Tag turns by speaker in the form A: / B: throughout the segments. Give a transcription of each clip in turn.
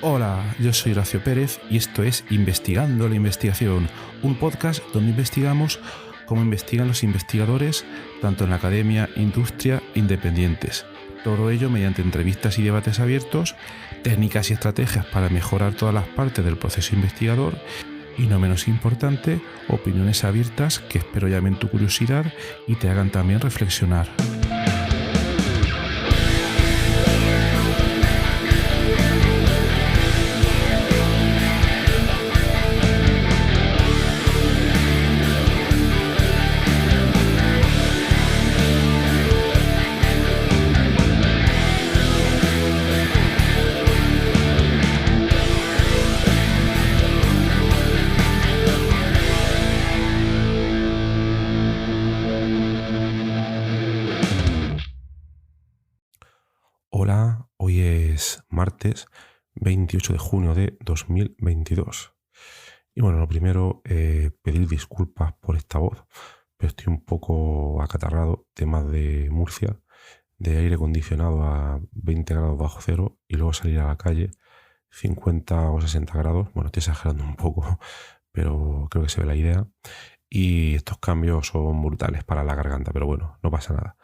A: Hola, yo soy Horacio Pérez y esto es Investigando la Investigación, un podcast donde investigamos cómo investigan los investigadores, tanto en la academia, industria, independientes. Todo ello mediante entrevistas y debates abiertos, técnicas y estrategias para mejorar todas las partes del proceso investigador y, no menos importante, opiniones abiertas que espero llamen tu curiosidad y te hagan también reflexionar. Hola, hoy es martes 28 de junio de 2022. Y bueno, lo primero, pedir disculpas por esta voz, pero estoy un poco acatarrado, temas de Murcia, de aire acondicionado a 20 grados bajo cero y luego salir a la calle 50 o 60 grados. Bueno, estoy exagerando un poco, pero creo que se ve la idea. Y estos cambios son brutales para la garganta, pero bueno, no pasa nada.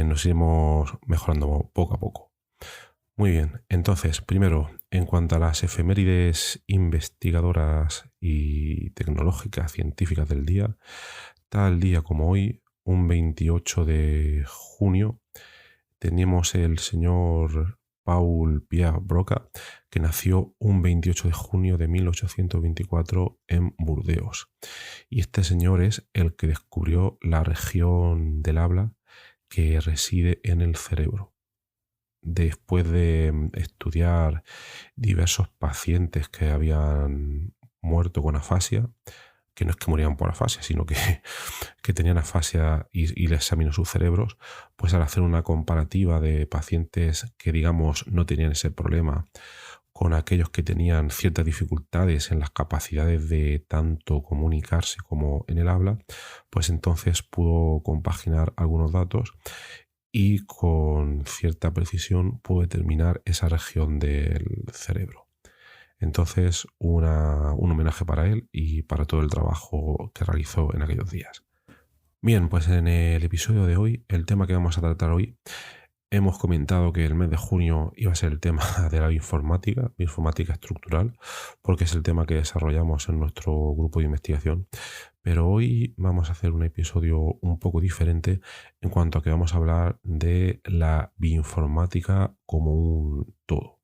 A: Nos iremos mejorando poco a poco. Muy bien, entonces, primero, en cuanto a las efemérides investigadoras y tecnológicas, científicas del día, tal día como hoy, un 28 de junio, teníamos el señor Paul Pierre Broca, que nació un 28 de junio de 1824 en Burdeos. Y este señor es el que descubrió la región del habla que reside en el cerebro. Después de estudiar diversos pacientes que habían muerto con afasia, que no es que morían por afasia, sino que tenían afasia y le examinó sus cerebros, pues al hacer una comparativa de pacientes que, digamos, no tenían ese problema con aquellos que tenían ciertas dificultades en las capacidades de tanto comunicarse como en el habla, pues entonces pudo compaginar algunos datos y con cierta precisión pudo determinar esa región del cerebro. Entonces, un homenaje para él y para todo el trabajo que realizó en aquellos días. Bien, pues en el episodio de hoy, el tema que vamos a tratar hoy, hemos comentado que el mes de junio iba a ser el tema de la bioinformática estructural, porque es el tema que desarrollamos en nuestro grupo de investigación. Pero hoy vamos a hacer un episodio un poco diferente en cuanto a que vamos a hablar de la bioinformática como un todo.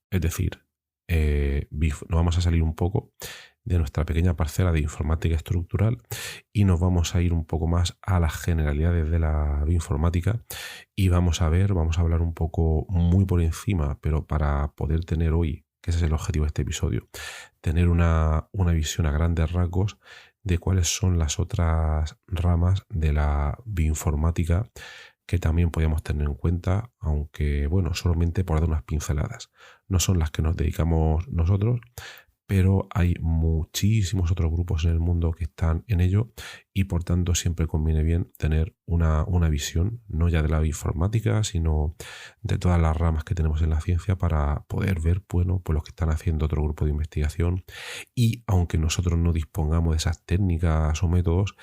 A: Es decir, nos vamos a salir un poco de nuestra pequeña parcela de informática estructural y nos vamos a ir un poco más a las generalidades de la bioinformática y vamos a hablar un poco muy por encima, pero para poder tener hoy, que ese es el objetivo de este episodio, tener una visión a grandes rasgos de cuáles son las otras ramas de la bioinformática que también podemos tener en cuenta, aunque bueno, solamente por dar unas pinceladas. No son las que nos dedicamos nosotros, pero hay muchísimos otros grupos en el mundo que están en ello y por tanto siempre conviene bien tener una visión, no ya de la bioinformática, sino de todas las ramas que tenemos en la ciencia para poder ver, bueno, pues lo que están haciendo otro grupo de investigación y aunque nosotros no dispongamos de esas técnicas o métodos,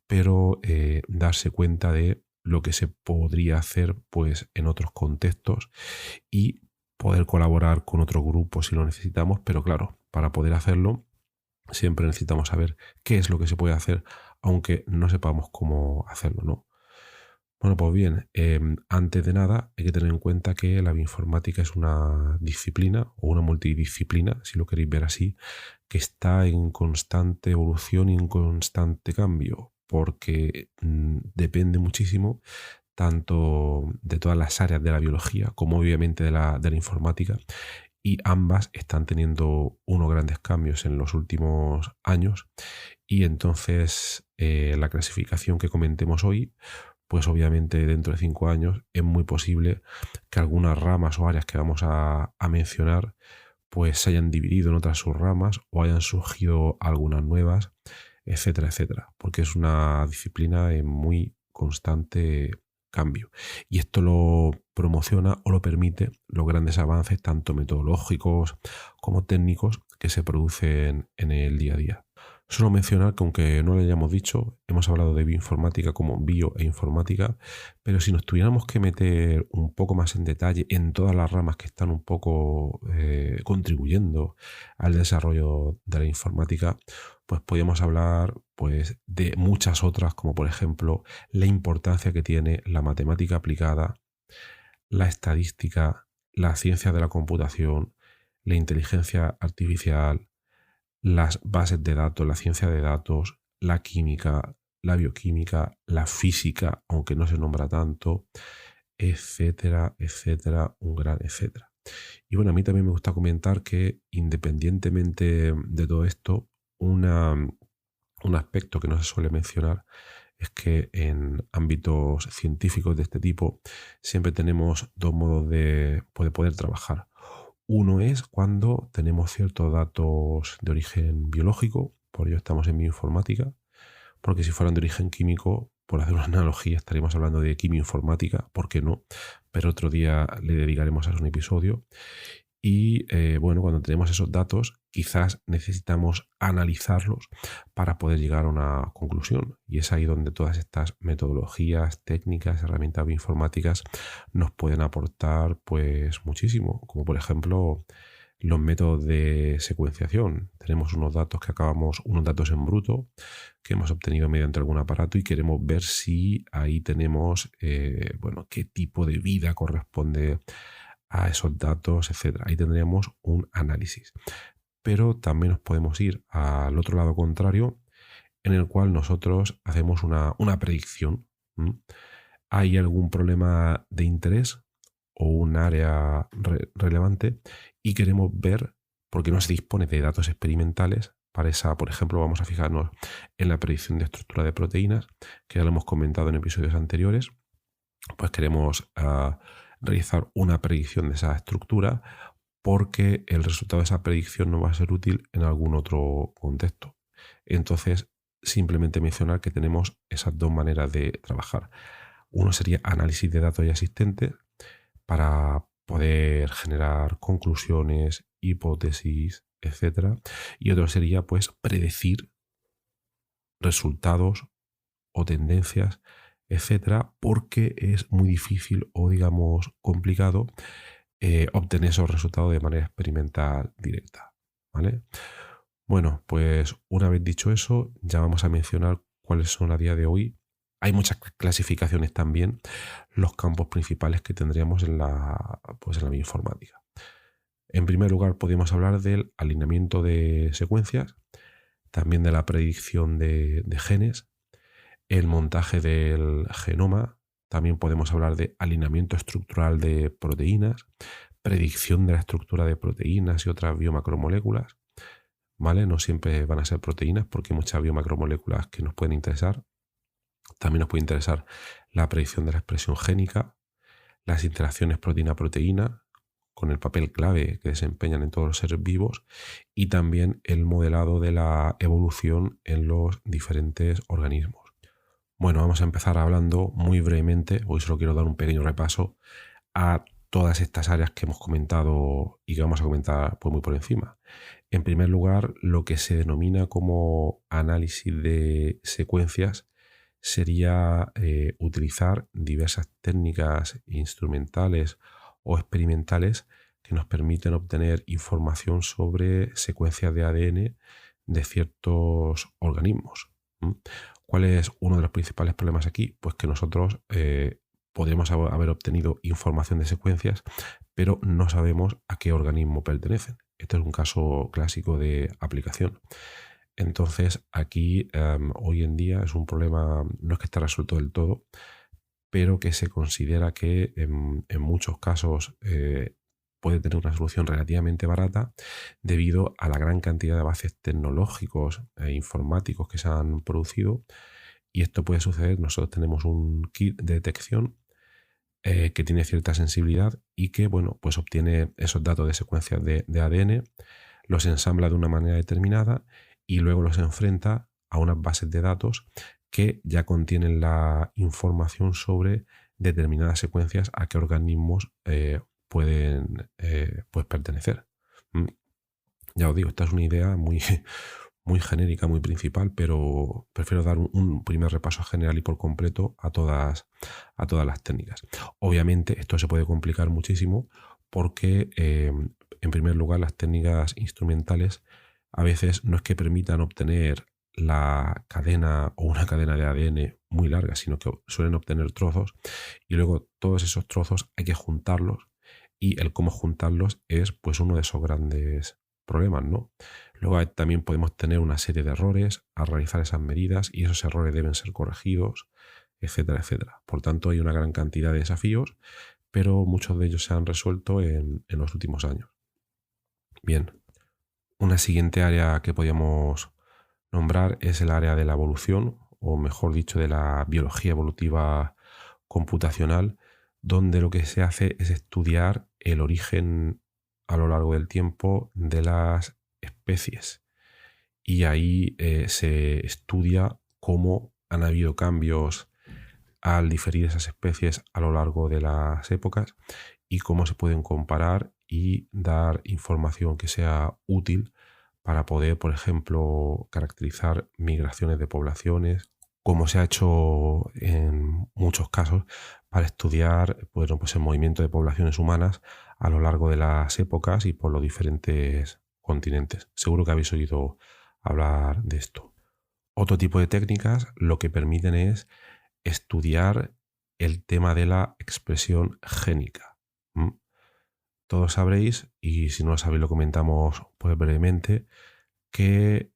A: pero darse cuenta de lo que se podría hacer pues en otros contextos y poder colaborar con otro grupo si lo necesitamos, pero claro, para poder hacerlo siempre necesitamos saber qué es lo que se puede hacer, aunque no sepamos cómo hacerlo, ¿no? Bueno, pues bien, antes de nada hay que tener en cuenta que la bioinformática es una disciplina o una multidisciplina, si lo queréis ver así, que está en constante evolución y en constante cambio, porque depende muchísimo tanto de todas las áreas de la biología como obviamente de la informática, y ambas están teniendo unos grandes cambios en los últimos años y entonces la clasificación que comentemos hoy, pues obviamente dentro de 5 años es muy posible que algunas ramas o áreas que vamos a mencionar pues se hayan dividido en otras subramas o hayan surgido algunas nuevas, etcétera, etcétera, porque es una disciplina en muy constante cambio. Y esto lo promociona o lo permite los grandes avances tanto metodológicos como técnicos que se producen en el día a día. Solo mencionar que aunque no lo hayamos dicho, hemos hablado de bioinformática como bio e informática, pero si nos tuviéramos que meter un poco más en detalle en todas las ramas que están un poco contribuyendo al desarrollo de la informática, pues podríamos hablar pues, de muchas otras, como por ejemplo la importancia que tiene la matemática aplicada, la estadística, la ciencia de la computación, la inteligencia artificial, las bases de datos, la ciencia de datos, la química, la bioquímica, la física, aunque no se nombra tanto, etcétera, etcétera, un gran etcétera. Y bueno, a mí también me gusta comentar que independientemente de todo esto, un aspecto que no se suele mencionar es que en ámbitos científicos de este tipo siempre tenemos dos modos de poder trabajar. Uno es cuando tenemos ciertos datos de origen biológico, por ello estamos en bioinformática, porque si fueran de origen químico, por hacer una analogía, estaríamos hablando de quimioinformática, ¿por qué no? Pero otro día le dedicaremos a un episodio. Y bueno, cuando tenemos esos datos, quizás necesitamos analizarlos para poder llegar a una conclusión. Y es ahí donde todas estas metodologías, técnicas, herramientas bioinformáticas nos pueden aportar pues muchísimo. Como por ejemplo los métodos de secuenciación. Tenemos unos datos en bruto que hemos obtenido mediante algún aparato y queremos ver si ahí tenemos, qué tipo de vida corresponde a esos datos, etcétera. Ahí tendríamos un análisis. Pero también nos podemos ir al otro lado contrario, en el cual nosotros hacemos una predicción. ¿Hay algún problema de interés o un área relevante? Y queremos ver, porque no se dispone de datos experimentales, para esa, por ejemplo, vamos a fijarnos en la predicción de estructura de proteínas, que ya lo hemos comentado en episodios anteriores, pues queremos realizar una predicción de esa estructura porque el resultado de esa predicción no va a ser útil en algún otro contexto. Entonces, simplemente mencionar que tenemos esas dos maneras de trabajar. Uno sería análisis de datos ya existentes para poder generar conclusiones, hipótesis, etc. Y otro sería pues predecir resultados o tendencias, etcétera, porque es muy difícil o digamos complicado obtener esos resultados de manera experimental directa, ¿vale? Bueno, pues una vez dicho eso, ya vamos a mencionar cuáles son a día de hoy. Hay muchas clasificaciones también, los campos principales que tendríamos en la bioinformática. En primer lugar, podríamos hablar del alineamiento de secuencias, también de la predicción de genes, el montaje del genoma, también podemos hablar de alineamiento estructural de proteínas, predicción de la estructura de proteínas y otras biomacromoléculas, ¿vale? No siempre van a ser proteínas porque hay muchas biomacromoléculas que nos pueden interesar. También nos puede interesar la predicción de la expresión génica, las interacciones proteína-proteína, con el papel clave que desempeñan en todos los seres vivos, y también el modelado de la evolución en los diferentes organismos. Bueno, vamos a empezar hablando muy brevemente, hoy solo quiero dar un pequeño repaso a todas estas áreas que hemos comentado y que vamos a comentar pues muy por encima. En primer lugar, lo que se denomina como análisis de secuencias sería utilizar diversas técnicas instrumentales o experimentales que nos permiten obtener información sobre secuencias de ADN de ciertos organismos. ¿Cuál es uno de los principales problemas aquí? Pues que nosotros podríamos haber obtenido información de secuencias, pero no sabemos a qué organismo pertenecen. Este es un caso clásico de aplicación. Entonces, aquí hoy en día es un problema, no es que esté resuelto del todo, pero que se considera que en muchos casos puede tener una solución relativamente barata debido a la gran cantidad de avances tecnológicos e informáticos que se han producido. Y esto puede suceder, nosotros tenemos un kit de detección que tiene cierta sensibilidad y que bueno, pues obtiene esos datos de secuencias de ADN, los ensambla de una manera determinada y luego los enfrenta a unas bases de datos que ya contienen la información sobre determinadas secuencias a qué organismos pueden pues pertenecer. Ya os digo, esta es una idea muy, muy genérica, muy principal, pero prefiero dar un primer repaso general y por completo a todas las técnicas. Obviamente esto se puede complicar muchísimo porque, en primer lugar, las técnicas instrumentales a veces no es que permitan obtener la cadena o una cadena de ADN muy larga, sino que suelen obtener trozos y luego todos esos trozos hay que juntarlos y el cómo juntarlos es pues uno de esos grandes problemas, ¿no? Luego también podemos tener una serie de errores al realizar esas medidas y esos errores deben ser corregidos, etcétera, etcétera. Por tanto, hay una gran cantidad de desafíos, pero muchos de ellos se han resuelto en los últimos años. Bien, una siguiente área que podríamos nombrar es el área de la evolución, o mejor dicho, de la biología evolutiva computacional, donde lo que se hace es estudiar el origen a lo largo del tiempo de las especies. Y ahí se estudia cómo han habido cambios al diferir esas especies a lo largo de las épocas y cómo se pueden comparar y dar información que sea útil para poder, por ejemplo, caracterizar migraciones de poblaciones, como se ha hecho en muchos casos para estudiar, bueno, pues el movimiento de poblaciones humanas a lo largo de las épocas y por los diferentes continentes. Seguro que habéis oído hablar de esto. Otro tipo de técnicas lo que permiten es estudiar el tema de la expresión génica. Todos sabréis, y si no lo sabéis lo comentamos pues brevemente, que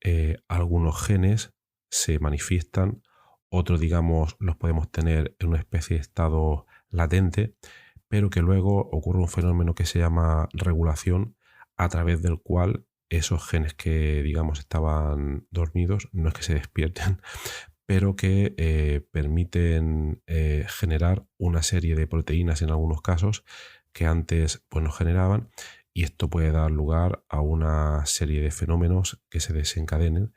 A: algunos genes se manifiestan, otros digamos los podemos tener en una especie de estado latente, pero que luego ocurre un fenómeno que se llama regulación, a través del cual esos genes que digamos estaban dormidos, no es que se despierten, pero que permiten generar una serie de proteínas en algunos casos que antes pues, no generaban, y esto puede dar lugar a una serie de fenómenos que se desencadenen,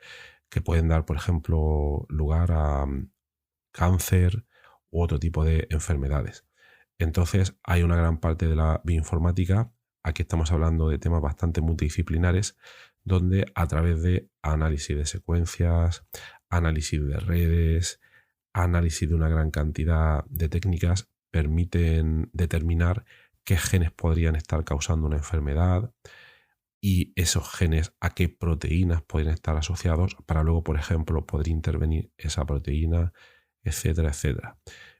A: que pueden dar, por ejemplo, lugar a cáncer u otro tipo de enfermedades. Entonces hay una gran parte de la bioinformática, aquí estamos hablando de temas bastante multidisciplinares, donde a través de análisis de secuencias, análisis de redes, análisis de una gran cantidad de técnicas, permiten determinar qué genes podrían estar causando una enfermedad y esos genes a qué proteínas podrían estar asociados para luego, por ejemplo, poder intervenir esa proteína, etcétera, etcétera.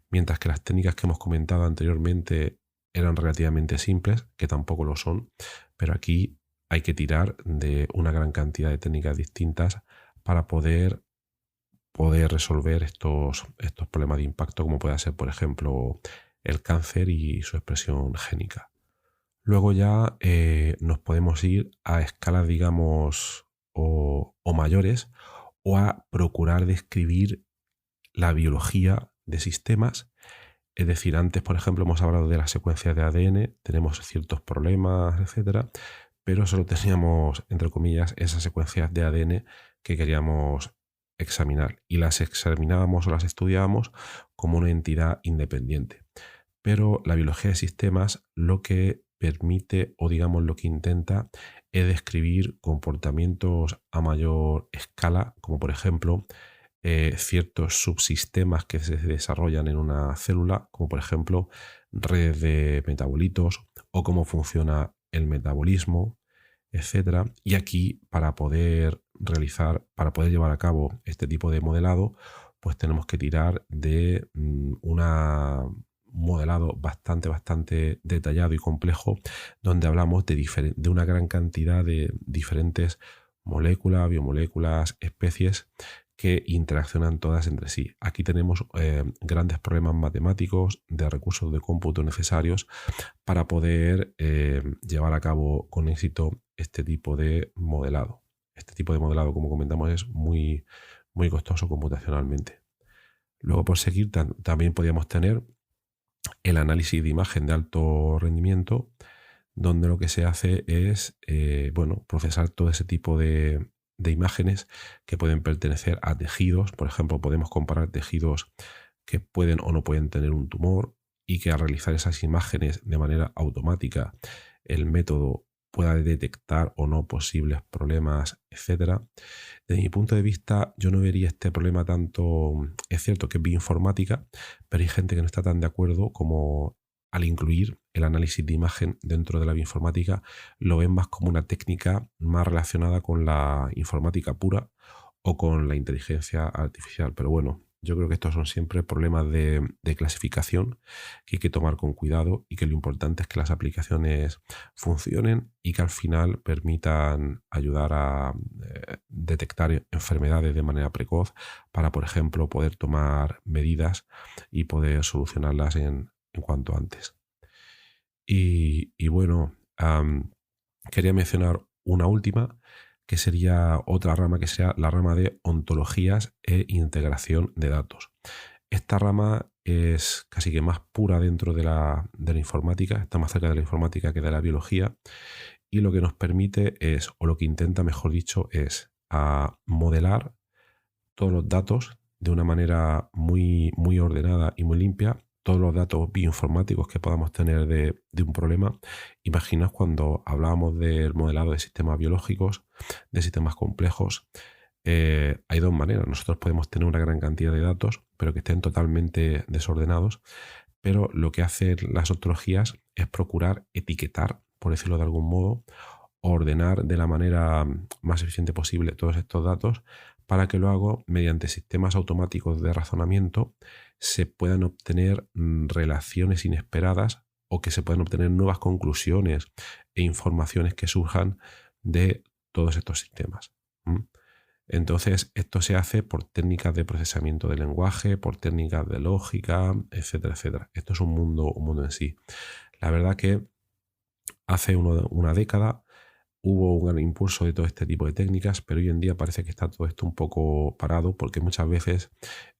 A: Mientras que las técnicas que hemos comentado anteriormente eran relativamente simples, que tampoco lo son, pero aquí hay que tirar de una gran cantidad de técnicas distintas para poder resolver estos problemas de impacto, como puede ser, por ejemplo, el cáncer y su expresión génica. Luego ya nos podemos ir a escalas, digamos, o mayores, o a procurar describir la biología de sistemas. Es decir, antes, por ejemplo, hemos hablado de las secuencias de ADN, tenemos ciertos problemas, etcétera, pero solo teníamos, entre comillas, esas secuencias de ADN que queríamos examinar, y las examinábamos o las estudiábamos como una entidad independiente. Pero la biología de sistemas lo que permite, o digamos lo que intenta, es describir comportamientos a mayor escala, como por ejemplo ciertos subsistemas que se desarrollan en una célula, como por ejemplo redes de metabolitos o cómo funciona el metabolismo, etcétera. Y aquí, para poder llevar a cabo este tipo de modelado, pues tenemos que tirar de un modelado bastante detallado y complejo, donde hablamos de una gran cantidad de diferentes moléculas, biomoléculas, especies que interaccionan todas entre sí. Aquí tenemos grandes problemas matemáticos de recursos de cómputo necesarios para poder llevar a cabo con éxito este tipo de modelado. Este tipo de modelado, como comentamos, es muy, muy costoso computacionalmente. Luego, por seguir, también podríamos tener el análisis de imagen de alto rendimiento, donde lo que se hace es procesar todo ese tipo de imágenes que pueden pertenecer a tejidos. Por ejemplo, podemos comparar tejidos que pueden o no pueden tener un tumor, y que al realizar esas imágenes de manera automática el método pueda detectar o no posibles problemas, etcétera. Desde mi punto de vista, yo no vería este problema tanto. Es cierto que es bioinformática, pero hay gente que no está tan de acuerdo como al incluir el análisis de imagen dentro de la bioinformática, lo ven más como una técnica más relacionada con la informática pura o con la inteligencia artificial. Pero bueno, yo creo que estos son siempre problemas de clasificación que hay que tomar con cuidado y que lo importante es que las aplicaciones funcionen y que al final permitan ayudar a detectar enfermedades de manera precoz para, por ejemplo, poder tomar medidas y poder solucionarlas en cuanto antes. Y bueno, quería mencionar una última, que sería otra rama, que sea la rama de ontologías e integración de datos. Esta rama es casi que más pura dentro de la informática, está más cerca de la informática que de la biología, y lo que nos permite es, o lo que intenta, mejor dicho, es modelar todos los datos de una manera muy, muy ordenada y muy limpia, todos los datos bioinformáticos que podamos tener de un problema. Imaginaos cuando hablábamos del modelado de sistemas biológicos, de sistemas complejos, hay dos maneras. Nosotros podemos tener una gran cantidad de datos, pero que estén totalmente desordenados, pero lo que hacen las ontologías es procurar etiquetar, por decirlo de algún modo, ordenar de la manera más eficiente posible todos estos datos para que luego, mediante sistemas automáticos de razonamiento, se puedan obtener relaciones inesperadas o que se puedan obtener nuevas conclusiones e informaciones que surjan de todos estos sistemas. Entonces, esto se hace por técnicas de procesamiento de lenguaje, por técnicas de lógica, etcétera, etcétera. Esto es un mundo en sí. La verdad que hace una década hubo un gran impulso de todo este tipo de técnicas, pero hoy en día parece que está todo esto un poco parado porque muchas veces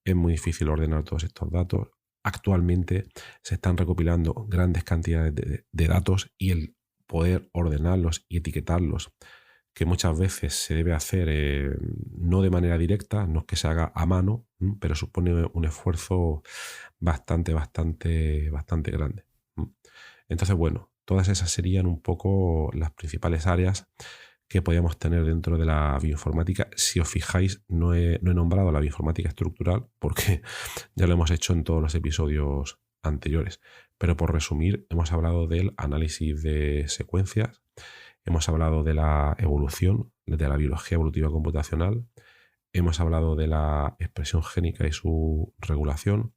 A: es muy difícil ordenar todos estos datos. Actualmente se están recopilando grandes cantidades de datos y el poder ordenarlos y etiquetarlos, que muchas veces se debe hacer no de manera directa, no es que se haga a mano, pero supone un esfuerzo bastante grande. Entonces, bueno, todas esas serían un poco las principales áreas que podíamos tener dentro de la bioinformática. Si os fijáis, no he nombrado la bioinformática estructural porque ya lo hemos hecho en todos los episodios anteriores. Pero por resumir, hemos hablado del análisis de secuencias, hemos hablado de la evolución, de la biología evolutiva computacional, hemos hablado de la expresión génica y su regulación,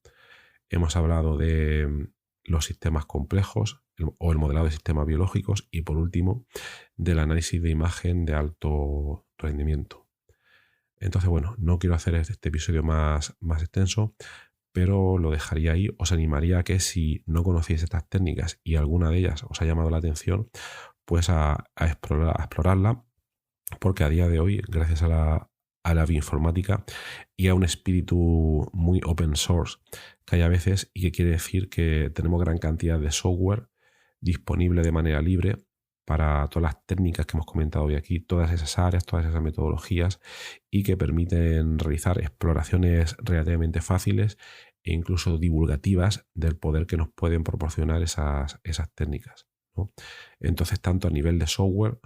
A: hemos hablado de los sistemas complejos o el modelado de sistemas biológicos y, por último, del análisis de imagen de alto rendimiento. Entonces, bueno, no quiero hacer este episodio más extenso, pero lo dejaría ahí. Os animaría a que, si no conocéis estas técnicas y alguna de ellas os ha llamado la atención, pues a explorarla, porque a día de hoy, gracias a la bioinformática y a un espíritu muy open source que hay a veces, y que quiere decir que tenemos gran cantidad de software disponible de manera libre para todas las técnicas que hemos comentado hoy aquí, todas esas áreas, todas esas metodologías, y que permiten realizar exploraciones relativamente fáciles e incluso divulgativas del poder que nos pueden proporcionar esas técnicas, ¿no? Entonces, tanto a nivel de software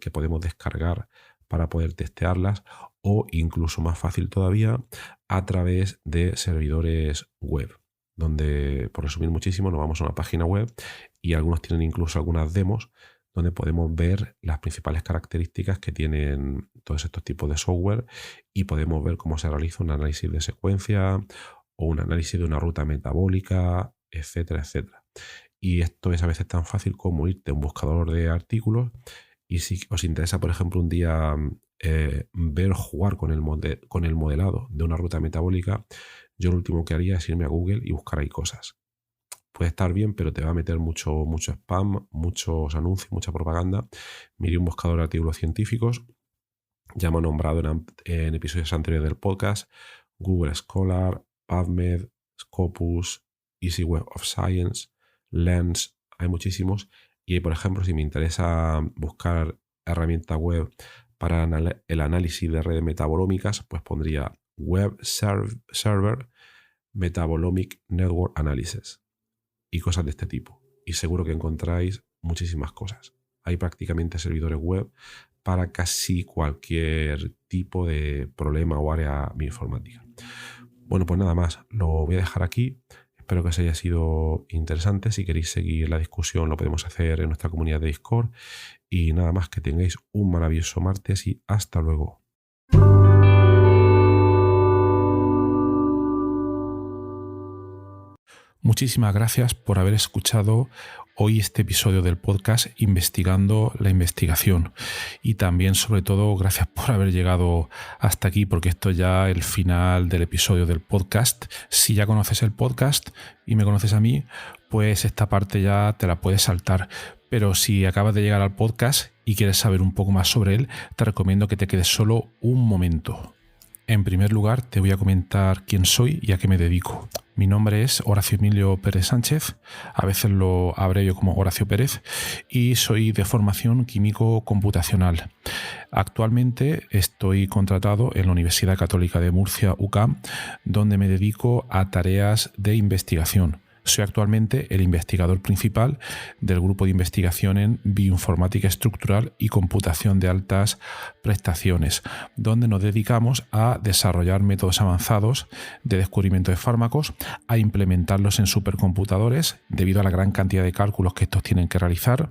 A: que podemos descargar para poder testearlas, o incluso más fácil todavía, a través de servidores web, donde, por resumir muchísimo, nos vamos a una página web y algunos tienen incluso algunas demos donde podemos ver las principales características que tienen todos estos tipos de software y podemos ver cómo se realiza un análisis de secuencia o un análisis de una ruta metabólica, etcétera, etcétera. Y esto es a veces tan fácil como irte a un buscador de artículos, y si os interesa, por ejemplo, un día ver jugar con el modelado de una ruta metabólica, yo lo último que haría es irme a Google y buscar ahí cosas. Puede estar bien, pero te va a meter mucho spam, muchos anuncios, mucha propaganda. Miré un buscador de artículos científicos, ya me he nombrado en episodios anteriores del podcast, Google Scholar, PubMed, Scopus, Easy Web of Science, Lens, hay muchísimos. Y, por ejemplo, si me interesa buscar herramienta web para el análisis de redes metabolómicas, pues pondría Web Server Metabolomic Network Analysis. y cosas de este tipo. Y seguro que encontráis muchísimas cosas. Hay prácticamente servidores web para casi cualquier tipo de problema o área bioinformática. Bueno, pues nada más, lo voy a dejar aquí. Espero que os haya sido interesante. Si queréis seguir la discusión lo podemos hacer en nuestra comunidad de Discord. Y nada más, que tengáis un maravilloso martes y hasta luego. Muchísimas gracias por haber escuchado hoy este episodio del podcast Investigando la Investigación, y también sobre todo gracias por haber llegado hasta aquí, porque esto es ya el final del episodio del podcast. Si ya conoces el podcast y me conoces a mí, pues esta parte ya te la puedes saltar, pero si acabas de llegar al podcast y quieres saber un poco más sobre él, te recomiendo que te quedes solo un momento. En primer lugar, te voy a comentar quién soy y a qué me dedico. Mi nombre es Horacio Emilio Pérez Sánchez, a veces lo abrevio como Horacio Pérez, y soy de formación químico computacional. Actualmente estoy contratado en la Universidad Católica de Murcia, UCAM, donde me dedico a tareas de investigación. Soy actualmente el investigador principal del grupo de investigación en bioinformática estructural y computación de altas prestaciones, donde nos dedicamos a desarrollar métodos avanzados de descubrimiento de fármacos, a implementarlos en supercomputadores debido a la gran cantidad de cálculos que estos tienen que realizar,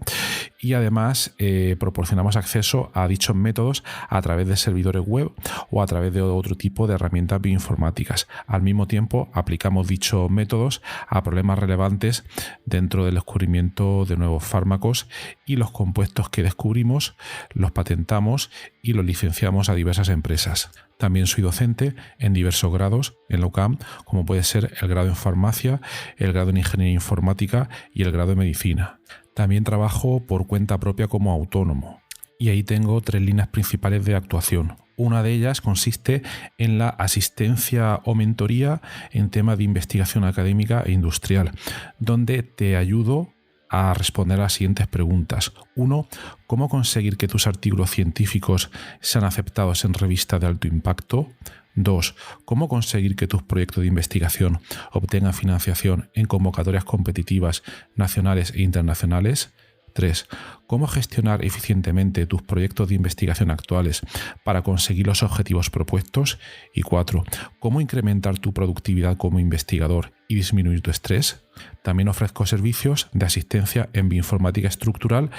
A: y además proporcionamos acceso a dichos métodos a través de servidores web o a través de otro tipo de herramientas bioinformáticas. Al mismo tiempo, aplicamos dichos métodos a problemas relevantes dentro del descubrimiento de nuevos fármacos, y los compuestos que descubrimos los patentamos y los licenciamos a diversas empresas. También soy docente en diversos grados en la UCAM, como puede ser el grado en farmacia, el grado en ingeniería informática y el grado en medicina. También trabajo por cuenta propia como autónomo, y ahí tengo 3 líneas principales de actuación. Una de ellas consiste en la asistencia o mentoría en temas de investigación académica e industrial, donde te ayudo a responder a las siguientes preguntas. 1. ¿Cómo conseguir que tus artículos científicos sean aceptados en revistas de alto impacto? 2. ¿Cómo conseguir que tus proyectos de investigación obtengan financiación en convocatorias competitivas nacionales e internacionales? 3. ¿Cómo gestionar eficientemente tus proyectos de investigación actuales para conseguir los objetivos propuestos? Y 4. ¿Cómo incrementar tu productividad como investigador y disminuir tu estrés? También ofrezco servicios de asistencia en bioinformática estructural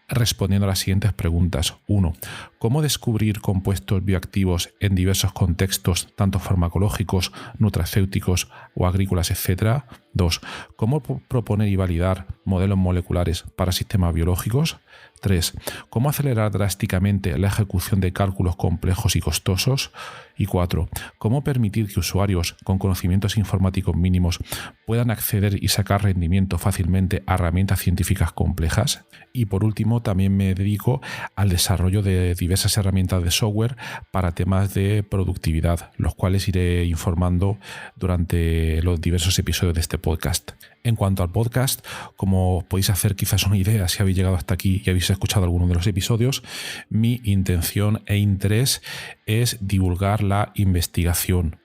A: respondiendo a las siguientes preguntas. 1. ¿Cómo descubrir compuestos bioactivos en diversos contextos, tanto farmacológicos, nutracéuticos o agrícolas, etc.? 2. ¿Cómo proponer y validar modelos moleculares para sistemas biológicos? 3. ¿Cómo acelerar drásticamente la ejecución de cálculos complejos y costosos? Y 4. ¿Cómo permitir que usuarios con conocimientos informáticos mínimos puedan acceder y sacar rendimiento fácilmente a herramientas científicas complejas? Y por último, también me dedico al desarrollo de diversas herramientas de software para temas de productividad, los cuales iré informando durante los diversos episodios de este podcast. En cuanto al podcast, como os podéis hacer quizás una idea si habéis llegado hasta aquí y habéis escuchado alguno de los episodios, mi intención e interés es divulgar la investigación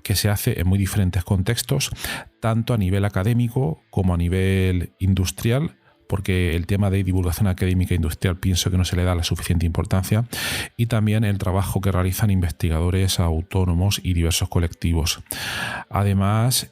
A: que se hace en muy diferentes contextos, tanto a nivel académico como a nivel industrial, porque el tema de divulgación académica e industrial pienso que no se le da la suficiente importancia, y también el trabajo que realizan investigadores autónomos y diversos colectivos. Además,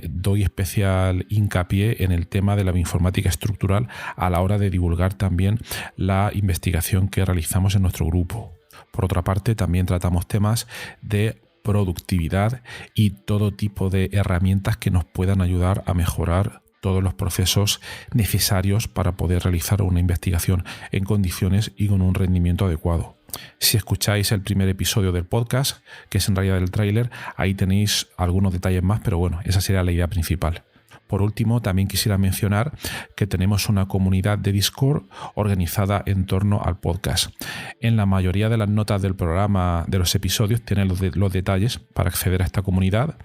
A: doy especial hincapié en el tema de la bioinformática estructural a la hora de divulgar también la investigación que realizamos en nuestro grupo. Por otra parte, también tratamos temas de productividad y todo tipo de herramientas que nos puedan ayudar a mejorar todos los procesos necesarios para poder realizar una investigación en condiciones y con un rendimiento adecuado. Si escucháis el primer episodio del podcast, que es en realidad el tráiler, ahí tenéis algunos detalles más, pero bueno, esa sería la idea principal. Por último, también quisiera mencionar que tenemos una comunidad de Discord organizada en torno al podcast. En la mayoría de las notas del programa de los episodios tienen los detalles para acceder a esta comunidad,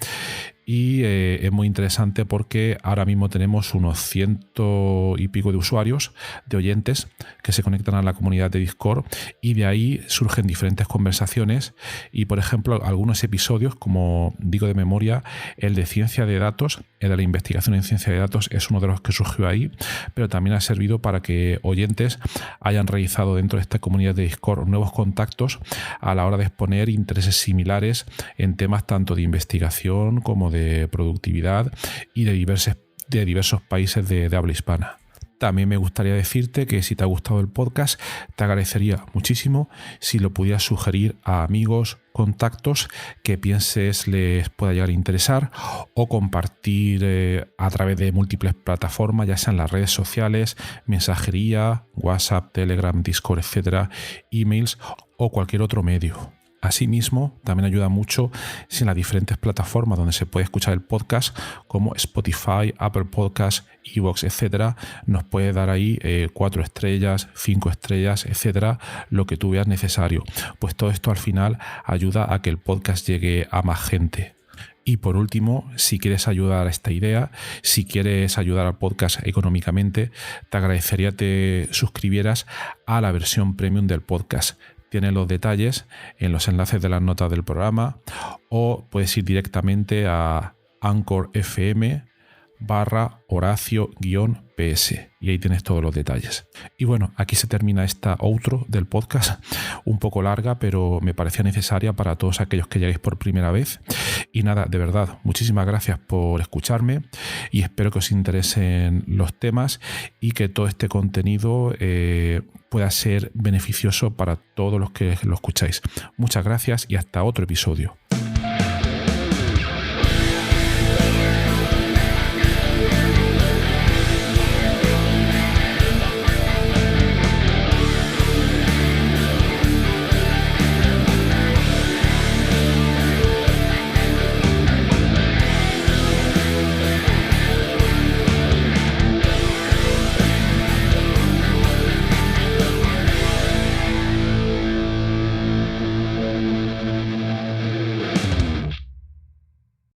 B: y es muy interesante porque ahora mismo tenemos unos 100 y pico de usuarios, de oyentes que se conectan a la comunidad de Discord, y de ahí surgen diferentes conversaciones. Y por ejemplo, algunos episodios, como digo de memoria, el de ciencia de datos, el de la investigación en ciencia de datos, es uno de los que surgió ahí, pero también ha servido para que oyentes hayan realizado dentro de esta comunidad de Discord nuevos contactos a la hora de exponer intereses similares en temas tanto de investigación como de productividad y de diversos países de habla hispana. También me gustaría decirte que si te ha gustado el podcast, te agradecería muchísimo si lo pudieras sugerir a amigos, contactos que pienses les pueda llegar a interesar, o compartir a través de múltiples plataformas, ya sean las redes sociales, mensajería, WhatsApp, Telegram, Discord, etcétera, emails o cualquier otro medio. Asimismo, también ayuda mucho si en las diferentes plataformas donde se puede escuchar el podcast, como Spotify, Apple Podcasts, iVoox, etcétera, nos puede dar ahí 4 estrellas, 5 estrellas, etcétera, lo que tú veas necesario. Pues todo esto al final ayuda a que el podcast llegue a más gente. Y por último, si quieres ayudar a esta idea, si quieres ayudar al podcast económicamente, te agradecería te suscribieras a la versión premium del podcast. Tienes los detalles en los enlaces de las notas del programa, o puedes ir directamente a Anchor FM/Horacio-PS y ahí tienes todos los detalles. Y bueno, aquí se termina esta outro del podcast, un poco larga, pero me parecía necesaria para todos aquellos que lleguéis por primera vez. Y nada, de verdad, muchísimas gracias por escucharme y espero que os interesen los temas y que todo este contenido pueda ser beneficioso para todos los que lo escucháis. Muchas gracias y hasta otro episodio.